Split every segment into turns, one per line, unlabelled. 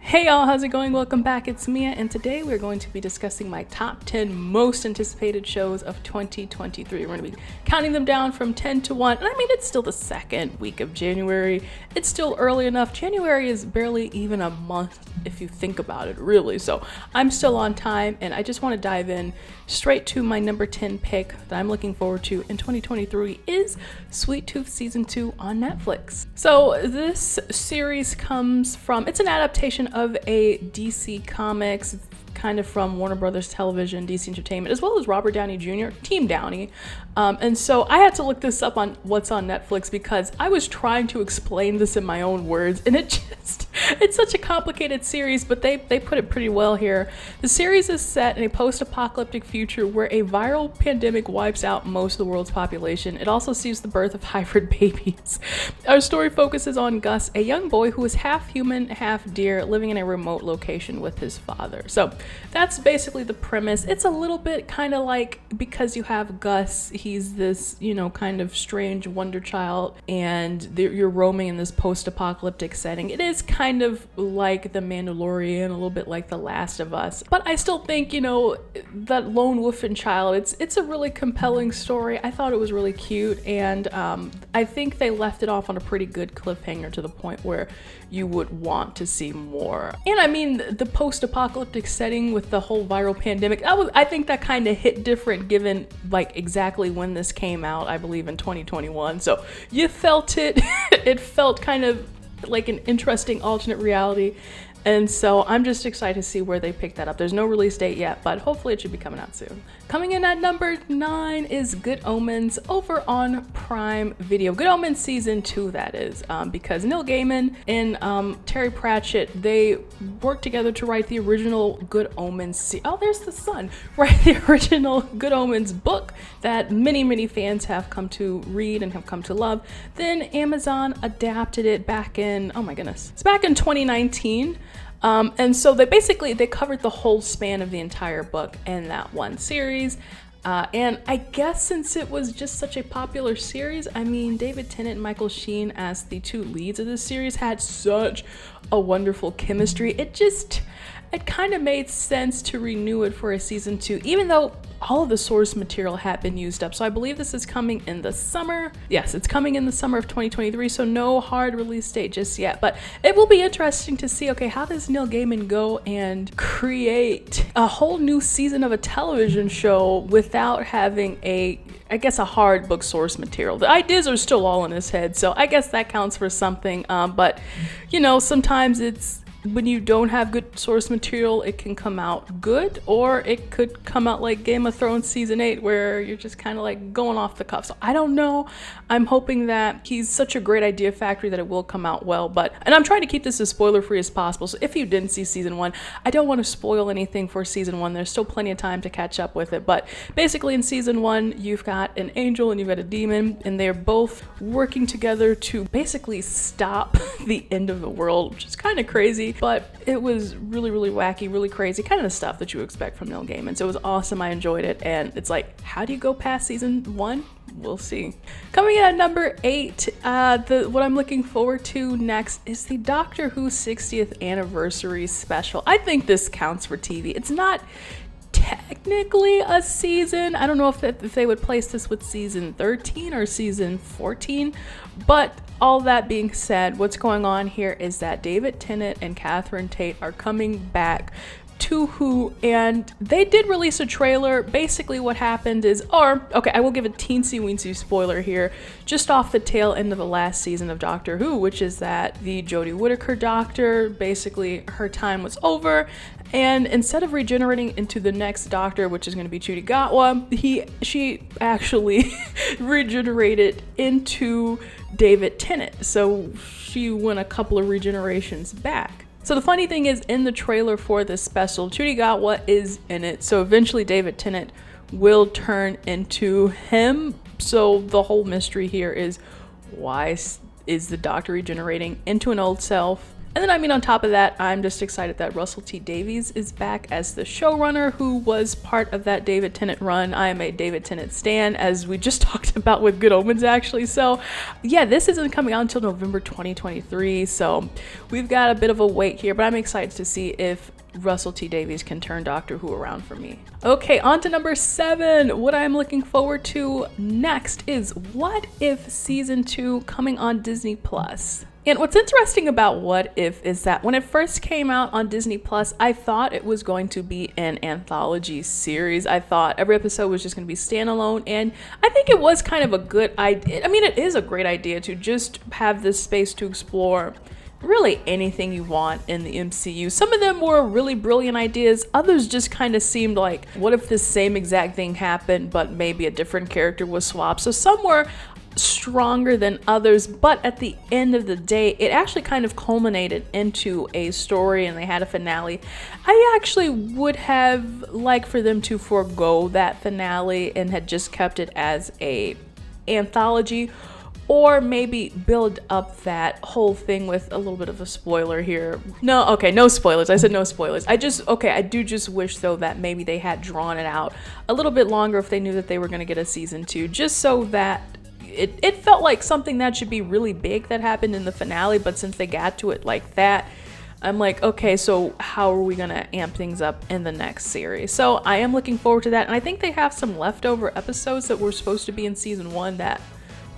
Hey y'all, how's it going? Welcome back, it's Mia, and today we're going to be discussing my top 10 most anticipated shows of 2023. We're going to be counting them down from 10 to 1, and I mean, it's still the second week of January. It's still early enough. January is barely even a month if you think about it, really. So I'm still on time, and I just want to dive in straight to my number 10 pick that I'm looking forward to in 2023 is Sweet Tooth Season 2 on Netflix. So this series comes from, it's an adaptation of a DC Comics, kind of from Warner Brothers Television, DC Entertainment, as well as Robert Downey Jr., Team Downey. And so I had to look this up on what's on Netflix because I was trying to explain this in my own words, and it's such a complicated series, but they put it pretty well here. The series is set in a post-apocalyptic future where a viral pandemic wipes out most of the world's population. It also sees the birth of hybrid babies. Our story focuses on Gus, a young boy who is half human, half deer, living in a remote location with his father. So that's basically the premise. It's a little bit kind of like, because you have Gus, he's this, kind of strange wonder child, and you're roaming in this post-apocalyptic setting. It is kind of like The Mandalorian, a little bit like The Last of Us. But I still think, that lone wolf and child, it's a really compelling story. I thought it was really cute, and I think they left it off on a pretty good cliffhanger to the point where you would want to see more. And I mean, the post-apocalyptic setting with the whole viral pandemic, I think that kind of hit different given like exactly when this came out, I believe in 2021. So you felt it. It felt kind of like an interesting alternate reality. And so I'm just excited to see where they pick that up. There's no release date yet, but hopefully it should be coming out soon. Coming in at number 9 is Good Omens over on Prime Video. Good Omens Season 2, that is, because Neil Gaiman and Terry Pratchett, they worked together to write the original Good Omens. Oh, there's the sun. Write the original Good Omens book that many fans have come to read and have come to love. Then Amazon adapted it back in, oh my goodness, it's back in 2019. And so they covered the whole span of the entire book in that one series. And I guess since it was just such a popular series, I mean, David Tennant and Michael Sheen as the two leads of this series had such a wonderful chemistry. It kind of made sense to renew it for a season 2, even though all of the source material had been used up. So I believe this is coming in the summer. Yes, it's coming in the summer of 2023, so no hard release date just yet. But it will be interesting to see, okay, how does Neil Gaiman go and create a whole new season of a television show without having a hard book source material? The ideas are still all in his head, so I guess that counts for something. But, sometimes it's, when you don't have good source material, it can come out good, or it could come out like Game of Thrones Season 8, where you're just kind of like going off the cuff. So I don't know. I'm hoping that he's such a great idea factory that it will come out well. And I'm trying to keep this as spoiler free as possible. So if you didn't see Season 1, I don't want to spoil anything for Season 1. There's still plenty of time to catch up with it. But basically in Season 1, you've got an angel and you've got a demon, and they're both working together to basically stop the end of the world, which is kind of crazy. But it was really wacky, really crazy, kind of the stuff that you expect from Neil Gaiman. So it was awesome. I enjoyed it. And it's like, how do you go past Season 1? We'll see. Coming in at number 8, what I'm looking forward to next is the Doctor Who 60th anniversary special. I think this counts for TV. It's not technically a season. I don't know if they would place this with season 13 or season 14, but all that being said, what's going on here is that David Tennant and Catherine Tate are coming back to Who, and they did release a trailer. Basically what happened is, I will give a teensy weensy spoiler here, just off the tail end of the last season of Doctor Who, which is that the Jodie Whittaker Doctor, basically her time was over, and instead of regenerating into the next Doctor, which is going to be Judy Gatwa, she actually regenerated into David Tennant. So she went a couple of regenerations back. So the funny thing is, in the trailer for this special, Judy Gatwa is in it. So eventually David Tennant will turn into him. So the whole mystery here is, why is the Doctor regenerating into an old self? And then, I mean, on top of that, I'm just excited that Russell T Davies is back as the showrunner who was part of that David Tennant run. I am a David Tennant stan, as we just talked about with Good Omens, actually. So yeah, this isn't coming out until November 2023, so we've got a bit of a wait here, but I'm excited to see if Russell T Davies can turn Doctor Who around for me. Okay, on to number 7. What I'm looking forward to next is What If Season 2 coming on Disney Plus. And what's interesting about What If is that when it first came out on Disney Plus, I thought it was going to be an anthology series. I thought every episode was just going to be standalone, and I think it was kind of a good idea. I mean, it is a great idea to just have this space to explore really anything you want in the MCU. Some of them were really brilliant ideas. Others just kind of seemed like, what if this same exact thing happened, but maybe a different character was swapped? So some were stronger than others, but at the end of the day, it actually kind of culminated into a story and they had a finale. I actually would have liked for them to forego that finale and had just kept it as a anthology, or maybe build up that whole thing with a little bit of a spoiler here. No, okay, no spoilers. I said no spoilers. I do just wish, though, that maybe they had drawn it out a little bit longer if they knew that they were going to get a season 2, just so that it felt like something that should be really big that happened in the finale, but since they got to it like that, I'm like, okay, so how are we going to amp things up in the next series? So I am looking forward to that, and I think they have some leftover episodes that were supposed to be in season 1 that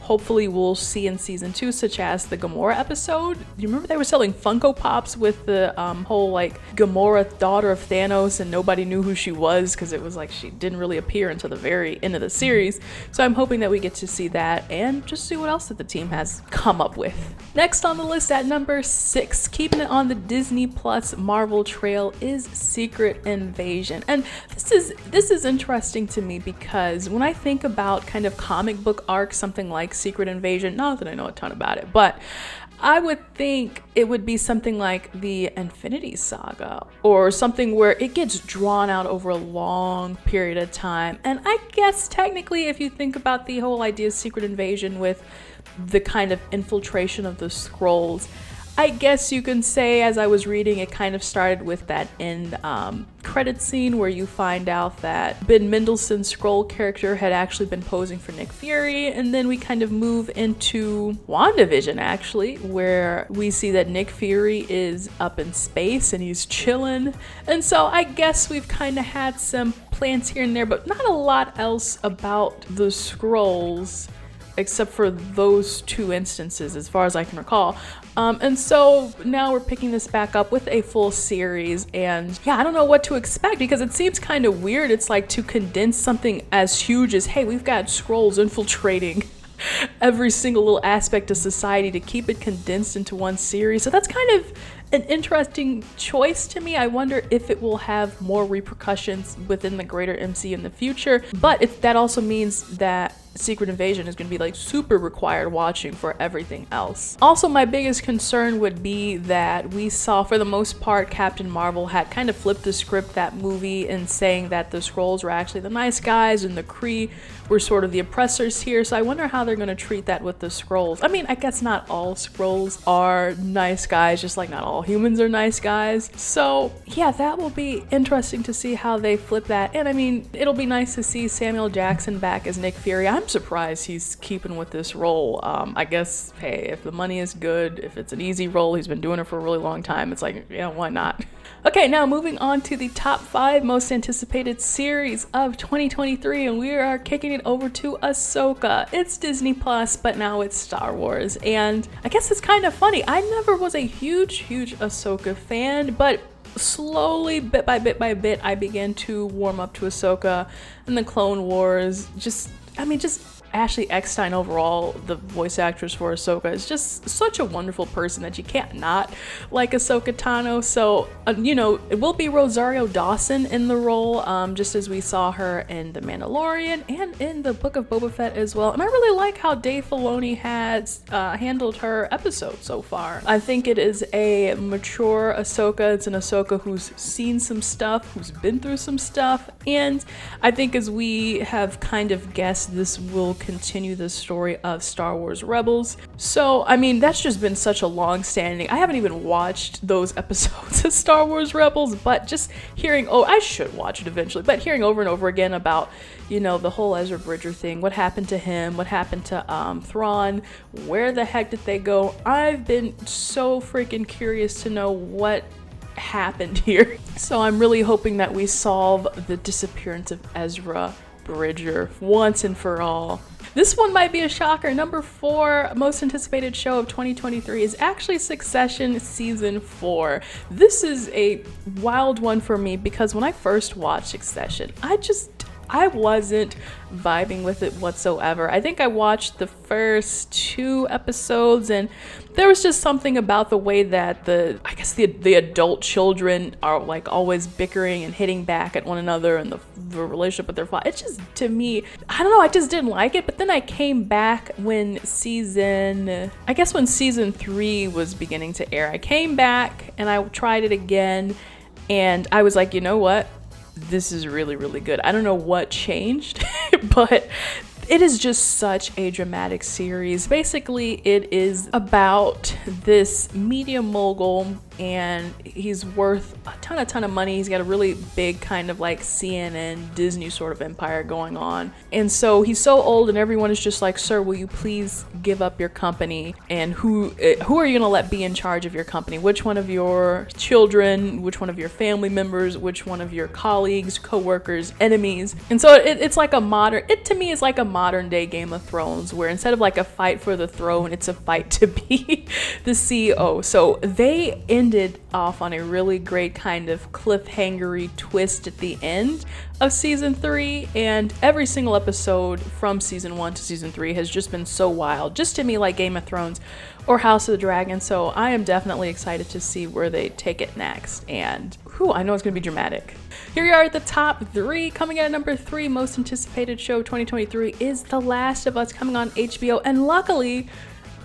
hopefully we'll see in season 2, such as the Gamora episode. You remember they were selling Funko Pops with the whole like Gamora, daughter of Thanos, and nobody knew who she was because it was like she didn't really appear until the very end of the series. So I'm hoping that we get to see that and just see what else that the team has come up with. Next on the list at number 6, keeping it on the Disney Plus Marvel trail, is Secret Invasion. And this is interesting to me because when I think about kind of comic book arcs, something like Secret Invasion, not that I know a ton about it, but I would think it would be something like the Infinity Saga or something where it gets drawn out over a long period of time. And I guess technically, if you think about the whole idea of Secret Invasion with the kind of infiltration of the Skrulls, I guess you can say, as I was reading, it kind of started with that end credit scene where you find out that Ben Mendelsohn's Skrull character had actually been posing for Nick Fury, and then we kind of move into WandaVision, actually, where we see that Nick Fury is up in space and he's chilling. And so I guess we've kind of had some plans here and there, but not a lot else about the Skrulls except for those 2 instances as far as I can recall. And so now we're picking this back up with a full series, and yeah, I don't know what to expect because it seems kind of weird. It's like to condense something as huge as, hey, we've got Skrulls infiltrating every single little aspect of society, to keep it condensed into one series. So that's kind of an interesting choice to me. I wonder if it will have more repercussions within the greater MCU in the future, but if that also means that Secret Invasion is going to be like super required watching for everything else. Also, my biggest concern would be that we saw, for the most part, Captain Marvel had kind of flipped the script that movie in saying that the Skrulls were actually the nice guys and the Kree were sort of the oppressors here. So I wonder how they're going to treat that with the Skrulls. I mean, I guess not all Skrulls are nice guys, just like not all humans are nice guys. So yeah, that will be interesting to see how they flip that. And I mean, it'll be nice to see Samuel Jackson back as Nick Fury. I'm surprised he's keeping with this role. I guess, hey, if the money is good, if it's an easy role, he's been doing it for a really long time, it's like, yeah, why not? Okay, now moving on to the top 5 most anticipated series of 2023, and we are kicking it over to Ahsoka. It's Disney Plus, but now it's Star Wars, and I guess it's kind of funny. I never was a huge Ahsoka fan, but slowly, bit by bit, I began to warm up to Ahsoka and the Clone Wars. Just Ashley Eckstein overall, the voice actress for Ahsoka, is just such a wonderful person that you can't not like Ahsoka Tano. So, it will be Rosario Dawson in the role, just as we saw her in The Mandalorian and in the Book of Boba Fett as well. And I really like how Dave Filoni has handled her episode so far. I think it is a mature Ahsoka. It's an Ahsoka who's seen some stuff, who's been through some stuff, and I think, as we have kind of guessed, this will continue the story of Star Wars Rebels. So, I mean, that's just been such a long standing. I haven't even watched those episodes of Star Wars Rebels, but just hearing, oh, I should watch it eventually, but hearing over and over again about, you know, the whole Ezra Bridger thing, what happened to him, what happened to Thrawn, where the heck did they go? I've been so freaking curious to know what happened here. So I'm really hoping that we solve the disappearance of Ezra Bridger once and for all. This one might be a shocker. Number 4 most anticipated show of 2023 is actually Succession season 4. This is a wild one for me because when I first watched Succession, I wasn't vibing with it whatsoever. I think I watched the first 2 episodes and there was just something about the way that the adult children are like always bickering and hitting back at one another and the relationship with their father. It's just, to me, I don't know, I just didn't like it. But then I came back when season 3 was beginning to air. I came back and I tried it again and I was like, you know what? This is really, really good. I don't know what changed, but it is just such a dramatic series. Basically, it is about this media mogul and he's worth a ton of money. He's got a really big kind of like CNN, Disney sort of empire going on. And so he's so old and everyone is just like, sir, will you please give up your company? And who are you gonna let be in charge of your company? Which one of your children, which one of your family members, which one of your colleagues, co-workers, enemies? And so it's like to me is like a modern day Game of Thrones, where instead of like a fight for the throne, it's a fight to be the CEO. So they ended off on a really great kind of cliffhangery twist at the end of season 3, and every single episode from season 1 to season 3 has just been so wild, just to me like Game of Thrones or House of the Dragon. So I am definitely excited to see where they take it next, and I know it's gonna be dramatic. Here we are at the top 3. Coming in at number 3 most anticipated show of 2023 is The Last of Us, coming on HBO, and luckily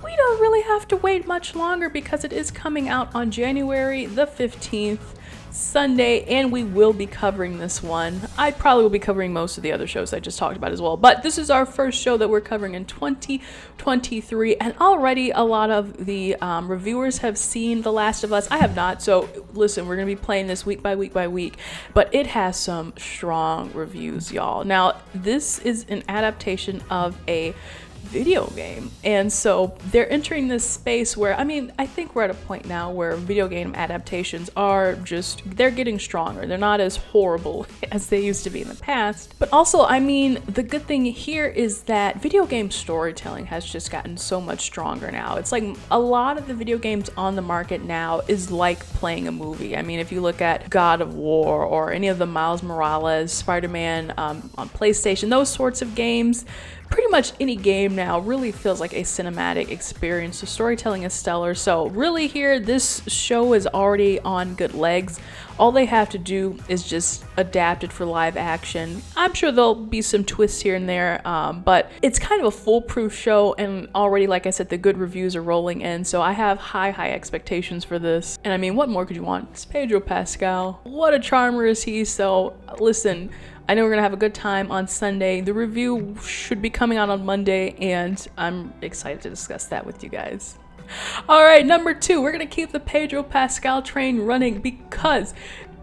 we don't really have to wait much longer because it is coming out on January the 15th, Sunday, and we will be covering this one. I probably will be covering most of the other shows I just talked about as well, but this is our first show that we're covering in 2023, and already a lot of the reviewers have seen The Last of Us. I have not, so listen, we're gonna be playing this week by week by week, but it has some strong reviews, y'all. Now, this is an adaptation of a video game, and so they're entering this space where, I mean, I think we're at a point now where video game adaptations are they're getting stronger. They're not as horrible as they used to be in the past. But also, I mean, the good thing here is that video game storytelling has just gotten so much stronger now. It's like a lot of the video games on the market now is like playing a movie. I mean, if you look at God of War or any of the Miles Morales, Spider-Man on PlayStation, those sorts of games, pretty much any game now really feels like a cinematic experience. The storytelling is stellar. So really here, this show is already on good legs. All they have to do is just adapt it for live action. I'm sure there'll be some twists here and there, but it's kind of a foolproof show, and already, like I said, the good reviews are rolling in, so I have high expectations for this. And I mean, what more could you want? It's Pedro Pascal. What a charmer is he. So listen, I know we're gonna have a good time on Sunday. The review should be coming out on Monday, and I'm excited to discuss that with you guys. All right, number 2, we're gonna keep the Pedro Pascal train running because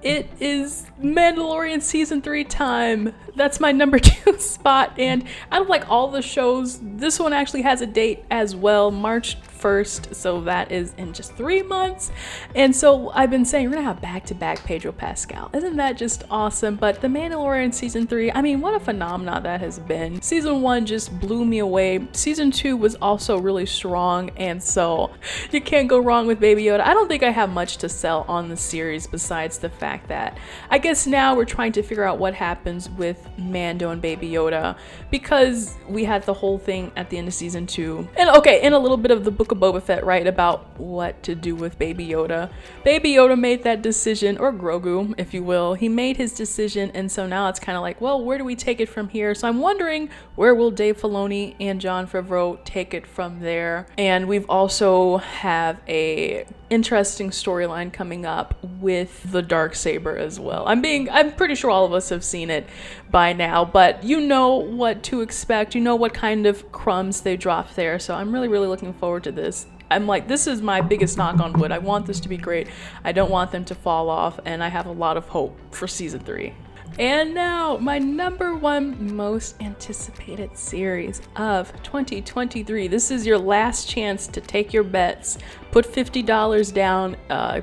it is Mandalorian season 3 time. That's my number 2 spot, and out of like all the shows, this one actually has a date as well, March 1st, so that is in just 3 months. And so I've been saying we're gonna have back-to-back Pedro Pascal. Isn't that just awesome? But The Mandalorian season 3, I mean, what a phenomenon that has been. Season 1 just blew me away. Season 2 was also really strong, and so you can't go wrong with Baby Yoda. I don't think I have much to sell on the series besides the fact that I guess now we're trying to figure out what happens with Mando and Baby Yoda, because we had the whole thing at the end of season 2, and okay, and a little bit of the Book Book of Boba Fett right about what to do with Baby Yoda. Baby Yoda made that decision, or Grogu, if you will. He made his decision, and so now it's kind of like, well, where do we take it from here? So I'm wondering, where will Dave Filoni and Jon Favreau take it from there? And we've also have a interesting storyline coming up with the Darksaber as well. I'm pretty sure all of us have seen it by now, but you know what to expect. You know what kind of crumbs they drop there. So I'm really, really looking forward to this. I'm like, this is my biggest knock on wood. I want this to be great. I don't want them to fall off, and I have a lot of hope for season 3. And now, my number one most anticipated series of 2023. This is your last chance to take your bets. Put $50 down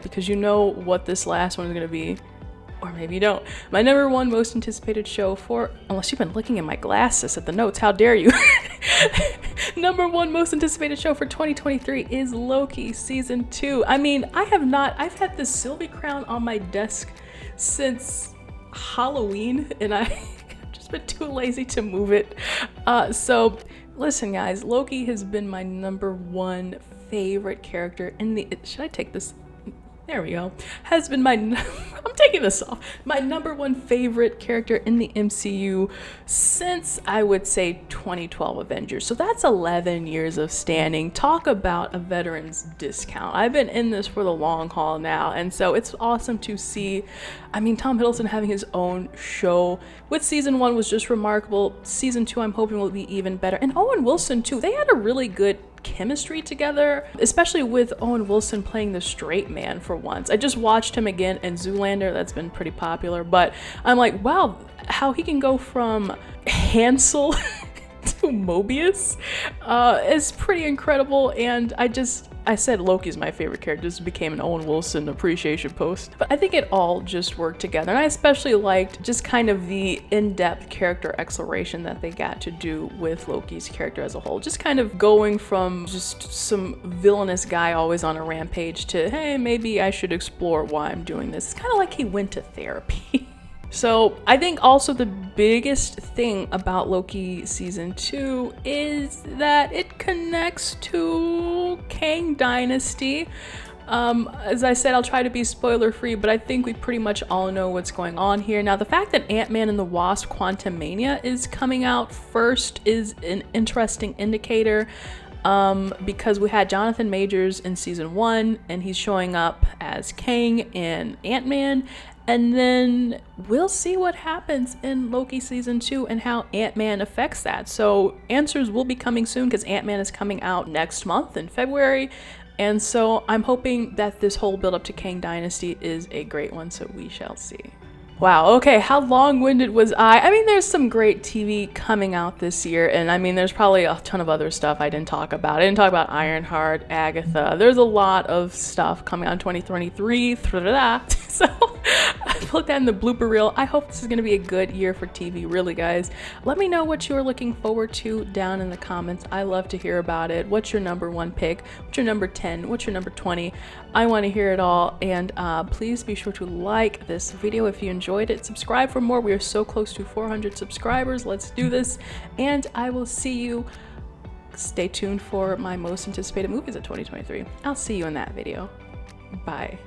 because you know what this last one is going to be. Or maybe you don't. My number one most anticipated show for, unless you've been looking at my glasses at the notes, how dare you? Number one most anticipated show for 2023 is Loki season 2. I mean, I've had this Sylvie crown on my desk since Halloween, and I've just been too lazy to move it. So listen, guys, Loki has been my number one favorite character in the, should I take this? There we go. Has been I'm taking this off. My number one favorite character in the MCU since, I would say, 2012 Avengers. So that's 11 years of standing. Talk about a veteran's discount. I've been in this for the long haul now, and so it's awesome to see. I mean, Tom Hiddleston having his own show with season 1 was just remarkable. Season 2, I'm hoping, will be even better. And Owen Wilson too. They had a really good chemistry together, especially with Owen Wilson playing the straight man for once. I just watched him again in Zoolander. That's been pretty popular, but I'm like, wow, how he can go from Hansel to Mobius is pretty incredible. And I said Loki's my favorite character. This became an Owen Wilson appreciation post. But I think it all just worked together. And I especially liked just kind of the in-depth character exploration that they got to do with Loki's character as a whole. Just kind of going from just some villainous guy always on a rampage to, hey, maybe I should explore why I'm doing this. It's kind of like he went to therapy. So I think also the biggest thing about Loki season 2 is that it connects to Kang Dynasty. As I said, I'll try to be spoiler free, but I think we pretty much all know what's going on here. Now, the fact that Ant-Man and the Wasp: Quantumania is coming out first is an interesting indicator. Because we had Jonathan Majors in season 1, and he's showing up as Kang in Ant-Man. And then we'll see what happens in Loki season 2 and how Ant-Man affects that. So answers will be coming soon because Ant-Man is coming out next month in February. And so I'm hoping that this whole build up to Kang Dynasty is a great one. So we shall see. Wow, okay, how long-winded was I? I mean, there's some great TV coming out this year, and I mean, there's probably a ton of other stuff I didn't talk about. I didn't talk about Ironheart, Agatha. There's a lot of stuff coming out in 2023. So I put that in the blooper reel. I hope this is going to be a good year for TV, really, guys. Let me know what you're looking forward to down in the comments. I love to hear about it. What's your number 1 pick? What's your number 10? What's your number 20? I want to hear it all, and please be sure to like this video if you enjoyed it. Subscribe for more. We are so close to 400 subscribers. Let's do this, and I will see you. Stay tuned for my most anticipated movies of 2023. I'll see you in that video. Bye.